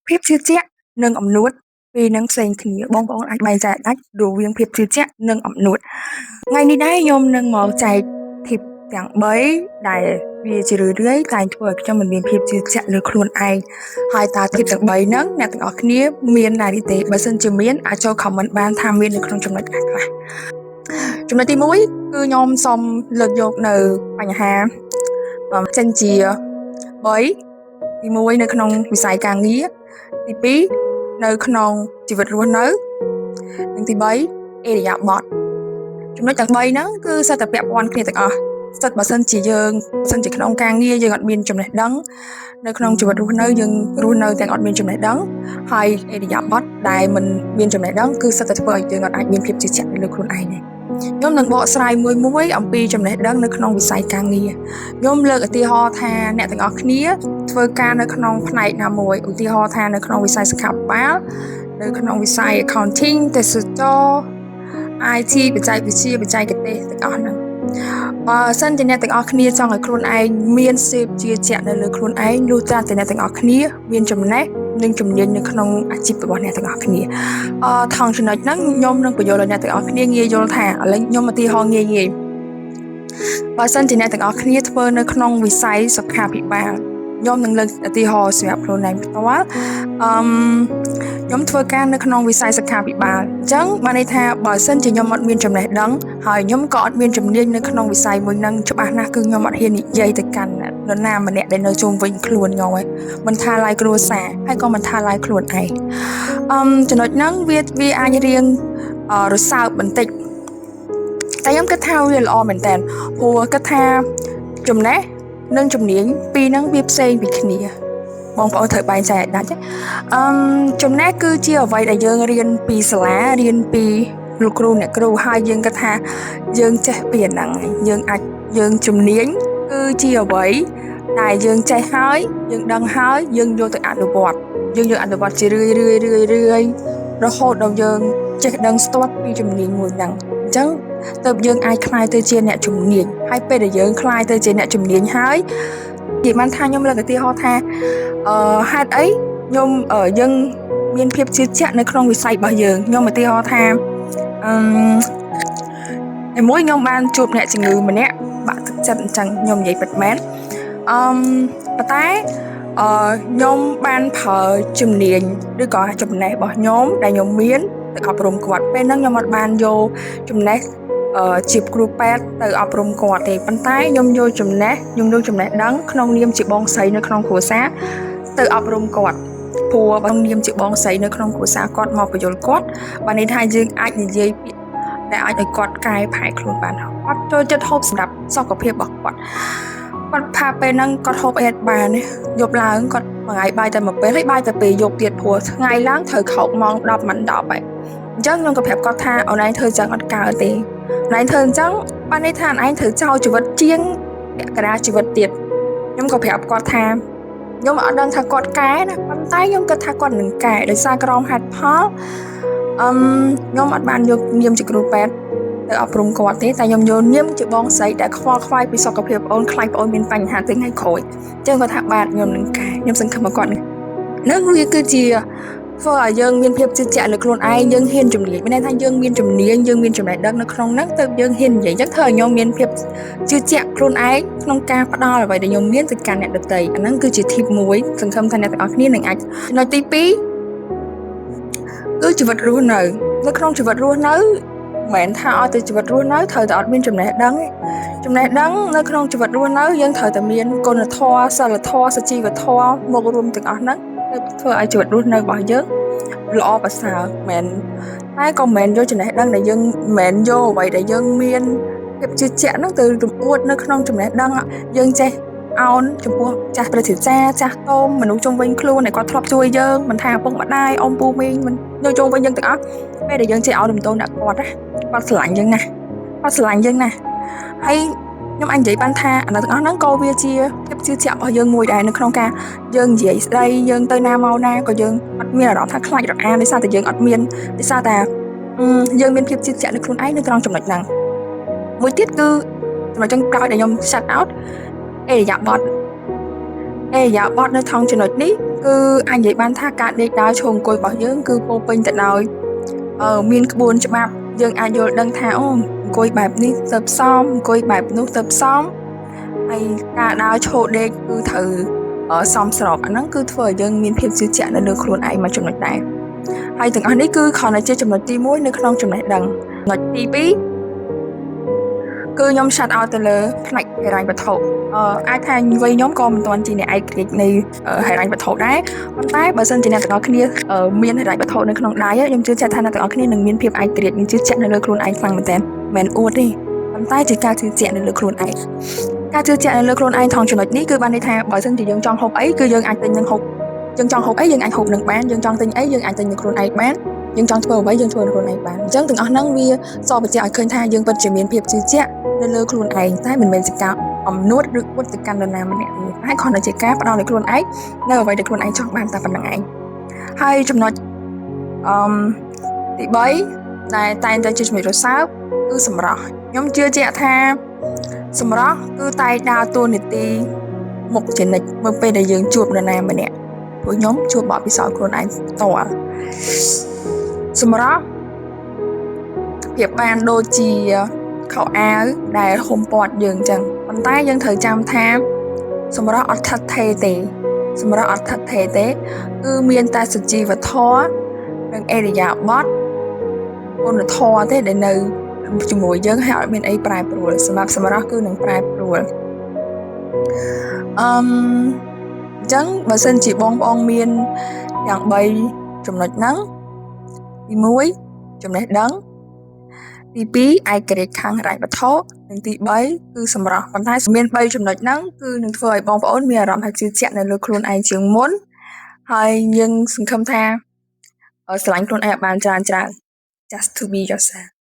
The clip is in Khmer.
ភាពជឿជាក់និងអំនួតពេលហ្នឹងផ្សេងគ្នាបងប្អូនអាចបែងចែកដាច់រវាងភាពជឿជាក់និងអំនួតថ្ងៃនេះដែរខ្ញុំនឹងមកចែក tip ទាំង3ដែលវាជារឿយៗតែធ្វើឲ្យខ្ញុំមិនមានភាពជឿជាក់លើខ្លួនឯងហើយតើ tip ទាំង3ហ្នឹងអ្នកទាំងអស់គ្នាមានដែរឬទេបើសិនជាមានអាចចូល comment បានថាមាននៅក្នុងចំណុចណាខ្លះចំណុចទី1គឺខ្ញុំសូមលើកយកនៅបញ្ហាចេញជា3ទី1នៅក្នុងវិស័យការងារទី2នៅក្នុងជីវិតរស់នៅនិងទី3អេរយាប័តចំណុចទាំង3ហ្នឹងគឺសិតតែពាក់ព័ន្ធគ្នាទាំងអស់សិតបើសិនជាក្នុងការងារយើងអត់មានចំណេះដឹងនៅក្នុងជីវិតរស់នៅយើងរស់នៅទាំងអត់មានចំណេះដឹងហើយអេរយាប័តដែលមិនមានចំណេះដឹងគឺសិតតែធ្វើឲ្យយើងអាចមានភាពជឿជាក់លើខ្លួនឯងដែរខ្ញុំនឹងបកស្រាយមួយអំពីចំណេះដឹងនៅក្នុងវិស័យការងារខ្ញុំលើកឧទាហរណ៍ថាអ្នកទាំងអស់គ្នាធ្វើការនៅក្នុងផ្នែកណាមួយឧទាហរណ៍ថានៅក្នុងវិស័យសុខាភិបាលនៅក្នុងវិស័យ accounting ទេសចរ IT បច្ចេកវិទ្យាបច្ចេកទេសទាំងអស់ហ្នឹងបើសិនជាអ្នកទាំងអស់គ្នាចង់ឲ្យខ្លួនឯងមានសេពជាជាក់នៅលើខ្លួនឯងលុះត្រាតែអ្នកទាំងអស់គ្នាមានចំណេះនិងជំនាញនៅក្នុងអាជីពរបស់អ្នកទាំងអស់គ្នាថងចំណុចហ្នឹងខ្ញុំនឹងបញ្យល់ឲ្យអ្នកទាំងអស់គ្នាងាយយល់ថាឥឡូវខ្ញុំឧទាហរណ៍ងាយបើសិនជាអ្នកទាំងអស់គ្នាធ្វើនៅក្នុងវិស័យសុខាភិបាលខ្ញុំនឹងលើកឧទាហរណ៍សម្រាប់ខ្លួនឯងផ្ទាល់ខ្ញុំធ្វើការនៅក្នុងវិស័យសុខាភិបាលអញ្ចឹងបានន័យថាបើសិនជាខ្ញុំអត់មានចំណេះដឹងហើយខ្ញុំក៏អត់មានជំនាញនៅក្នុងវិស័យមួយហ្នឹងច្បាស់ណាស់គឺខ្ញុំអត់ហ៊ាននិយាយទៅកាន់នរណាម្នាក់ដែលនៅជុំវិញខ្លួនខ្ញុំឯងមិនថាឡាយគ្រួសារហើយក៏មិនថាឡាយខ្លួនឯងចំណុចហ្នឹងវាអាចរៀងរសើបបន្តិចតែខ្ញុំគិតថាវាល្អមែនតើព្រោះគិតថាចំណេះនិងជំនាញពីរហ្នឹងវាផ្សេងពីគ្នាបងប្អូនត្រូវបែងចែកដាច់ចំណេះគឺជាអ្វីដែលយើងរៀនពីសាលារៀនពីលោកគ្រូអ្នកគ្រូហើយយើងគិតថាយើងចេះពីហ្នឹងយើងជំនាញគឺជាអ្វីដែលយើងចេះហើយយើងដឹងហើយយើងយកទៅអនុវត្តជារឿយរហូតដល់យើងចេះដឹងស្ទាត់ពីជំនាញមួយហ្នឹងអញ្ចឹងទើបយើងអាចក្លាយទៅជាអ្នកជំនាញហើយពេលដែលយើងក្លាយទៅជាអ្នកជំនាញហើយនិយាយបានថាខ្ញុំលើកឧទាហរណ៍ថាហេតុអីយើងមានភាពជឿជាក់នៅក្នុងវិស័យរបស់យើងខ្ញុំឧទាហរណ៍ថាមួយខ្ញុំបានជួបអ្នកជំងឺម្នាក់បាក់ទឹកចិត្តអញ្ចឹងខ្ញុំនិយាយពិតមែនប៉ុន្តែខ្ញុំបានប្រើជំនាញឬក៏ចំណេះរបស់ខ្ញុំដែលខ្ញុំមានទៅអប់រំគាត់ពេលហ្នឹងខ្ញុំអត់បានយកចំណេះជាគ្រូពេទ្យទៅអប់រំគាត់ទេប៉ុន្តែខ្ញុំយកចំណេះដឹងក្នុងនាមជាបងស្រីនៅក្នុងគ្រួសារទៅអប់រំគាត់ព្រោះបងនាមជាបងស្រីនៅក្នុងគ្រួសារគាត់មកបញ្យល់គាត់បានន័យថាយើងអាចនិយាយពាក្យដែលអាចឲ្យគាត់កែប្រែខ្លួនបានគាត់ចូលចិត្តហូបសម្រាប់សុខភាពរបស់គាត់ថាពេលហ្នឹងគាត់ហូបអីបានយប់ឡើងគាត់មួយថ្ងៃបាយតែមួយពេលហើយបាយតែពេលយប់ទៀតព្រោះថ្ងៃឡើងត្រូវខោកម៉ោង10មិន10ហើយអញ្ចឹងខ្ញុំក៏ប្រាប់គាត់ថាអូនឯងធ្វើចឹងអត់កើតទេអូនឯងធ្វើអញ្ចឹងបានន័យថាអូនឯងត្រូវចោលជីវិតជាងពាក់កណ្ដាលជីវិតទៀតខ្ញុំក៏ប្រាប់គាត់ថាខ្ញុំអត់ដឹងថាគាត់កែណាប៉ុន្តែខ្ញុំគិតថាគាត់នឹងកែដោយសារក្រមហេតុផលខ្ញុំអត់បានយកនាមជាគ្រូពេទ្យទៅអប់រំគាត់ទេតែខ្ញុំយកនាមជាបងស្រីដែលខ្វល់ខ្វាយពីសុខភាពបងខ្លាចបងមានបញ្ហាទៅថ្ងៃក្រោយអញ្ចឹងគាត់ថាបាទខ្ញុំនឹងកែខ្ញុំសង្ឃឹមគាត់នឹងវាគឺជាធ្វើឲ្យយើងមានភាពជឿជាក់លើខ្លួនឯងយើងហ៊ានជំនាញមានន័យថាយើងមានជំនាញយើងមានចំណេះដឹងនៅក្នុងហ្នឹងទើបយើងហ៊ាននិយាយអញ្ចឹងធ្វើឲ្យខ្ញុំមានភាពជឿជាក់ខ្លួនឯងក្នុងការផ្ដល់អ្វីដែលខ្ញុំមានទៅកាន់អ្នកដទៃអាហ្នឹងគឺជា tip មួយសង្ឃឹមថាអ្នកទាំងអស់គ្នានឹងអាចចំណុចទី2គឺជីវិតរស់នៅក្នុងជីវិតរស់នៅមិនមែនថាឲ្យទៅជីវិតរស់នៅត្រូវតែអត់មានចំណេះដឹងនៅក្នុងជីវិតរស់នៅយើងត្រូវតែមានគុណធម៌សិលធម៌សុជីវធម៌មករួមទាំងអស់ហ្នឹងធ្វើឲ្យជីវិតរស់នៅរបស់យើងល្អប្រសើរមែនតែក៏មិនមែនយកចំណេះដឹងដែលយើងមិនមែនយកអ្វីដែលយើងមានភាពជឿជាក់ហ្នឹងទៅរំអួតនៅក្នុងចំណេះដឹងយើងចេះអោនចំពោះចាស់ព្រះជាចាស់តូមមនុស្សជុំវិញខ្លួនដែលគាត់ធ្លាប់ជួយយើងមិនថាឪពុកម្ដាយអ៊ំពូមីងមិនយកជុំវិញយើងទាំងអស់ពេលដែលយើងចេះអោនដំទោនដាក់គាត់ស្រឡាញ់យើងណាស់ហើយខ្ញុំអាចនិយាយបានថាអានោះទាំងអស់ហ្នឹងក៏វាជាភាពជឿជាក់របស់យើងមួយដែរនៅក្នុងការយើងនិយាយស្ដីយើងទៅណាមកណាក៏យើងអត់មានអារម្មណ៍ថាខ្លាចរអាដោយសារតែយើងអត់មានដោយសារតែយើងមានភាពជឿជាក់លើខ្លួនឯងនៅត្រង់ចំណុចហ្នឹងមួយទៀតគឺចំណុចចុងក្រោយដែលខ្ញុំ shout out អេរយាប័ត អេយ៉ាបតនៅថងចំណុចនេះគឺអាចនិយាយបានថាការដេកដើរឈរអង្គុយរបស់យើងគឺពោរពេញទៅដោយមានក្បួនច្បាប់យើងអាចយល់ដឹងថាអូអង្គុយបែបនេះទៅផ្សំអង្គុយបែបនោះទៅផ្សំហើយការដើរឈរដេកគឺត្រូវសមស្របអាហ្នឹងគឺធ្វើឲ្យយើងមានភាពជឿជាក់នៅលើខ្លួនឯងមួយចំណុចដែរហើយទាំងអស់នេះគឺគ្រាន់តែជាចំណុចទី1នៅក្នុងចំណេះដឹងចំណុចទី2គឺខ្ញុំ shout out ទៅលើផ្នែកហិរញ្ញវត្ថុអាចថាវ័យខ្ញុំក៏មិនទាន់ជាអ្នកឯករាជ្យនៃហិរញ្ញវត្ថុដែរប៉ុន្តែបើសិនជាអ្នកទាំងអស់គ្នាមានហិរញ្ញវត្ថុនៅក្នុងដៃខ្ញុំជឿជាក់ថាអ្នកទាំងអស់គ្នានឹងមានភាពឯករាជ្យនិងជឿជាក់នៅលើខ្លួនឯងខ្លាំងមែនទែនមិនអួតទេប៉ុន្តែជាការជឿជាក់នៅលើខ្លួនឯងការជឿជាក់នៅលើខ្លួនឯងថងចំណុចនេះគឺបានន័យថាបើសិនជាយើងចង់ហូបអីគឺយើងអាចទិញនឹងហូបយើងចង់ហូបអីយើងអាចហូបនឹងបានយើងចង់ទិញអីយើងអាចទិញនឹងខ្លួនឯងបានយើងចង់ធ្វើអ្វីយើងធ្វើនឹងខ្លួនឯងបានអញ្ចឹងទាំងអស់ហ្នឹងវាសបញ្ជាក់ឲ្យឃើញថាយើងពិតជាមានភាពជឿជាក់នៅលើខ្លួនឯងតែមិនមែនជាការអំនួតឬអួតទៅកាន់នរណាម្នាក់ទេតែគ្រាន់តែជាការផ្ដល់ឲ្យខ្លួនឯងនៅអ្វីដែលខ្លួនឯងចង់បានតែប៉ុណ្្នឹងឯងហើយចំណុចទី3ដែលតែងតែជាចំណុចរសើបគឺសម្រស់ខ្ញុំជឿជាក់ថាសម្រស់គឺតែងដើរតួនាទីមុខជានិច្ចនៅពេលដែលយើងជួបនរណាម្នាក់ព្រោះខ្ញុំជួបបទពិសោធន៍ខ្លួនឯងផ្ទាល់សម្រស់ប្រៀបបានដូចជាខោអាវដែលហ៊ុំព័ទ្ធយើងអញ្ចឹងប៉ុន្តែយើងត្រូវចាំថាសម្រស់អត់ថិតថេរទេសម្រស់អត់ថិតថេរទេគឺមានតែសុជីវធម៌និងអេរិយាបថគុណធម៌ទេដែលនៅជាមួយយើងហើយអត់មានអីប្រែប្រួលសម្រាប់សម្រស់គឺនឹងប្រែប្រួលអញ្ចឹងបើសិនជាបងប្អូនមានទាំង3ចំណុចហ្នឹងទី1ចំណេះដឹងទី2ឯករាជ្យខាងហិរញ្ញវត្ថុនិងទី3គឺសម្រស់ប៉ុន្តែមាន3ចំណុចហ្នឹងគឺនឹងធ្វើឲ្យបងប្អូនមានអារម្មណ៍ថាជឿជាក់នៅលើខ្លួនឯងជាងមុនហើយយើងសង្ឃឹមថាស្រឡាញ់ខ្លួនឯងបានច្រើន just to be yourself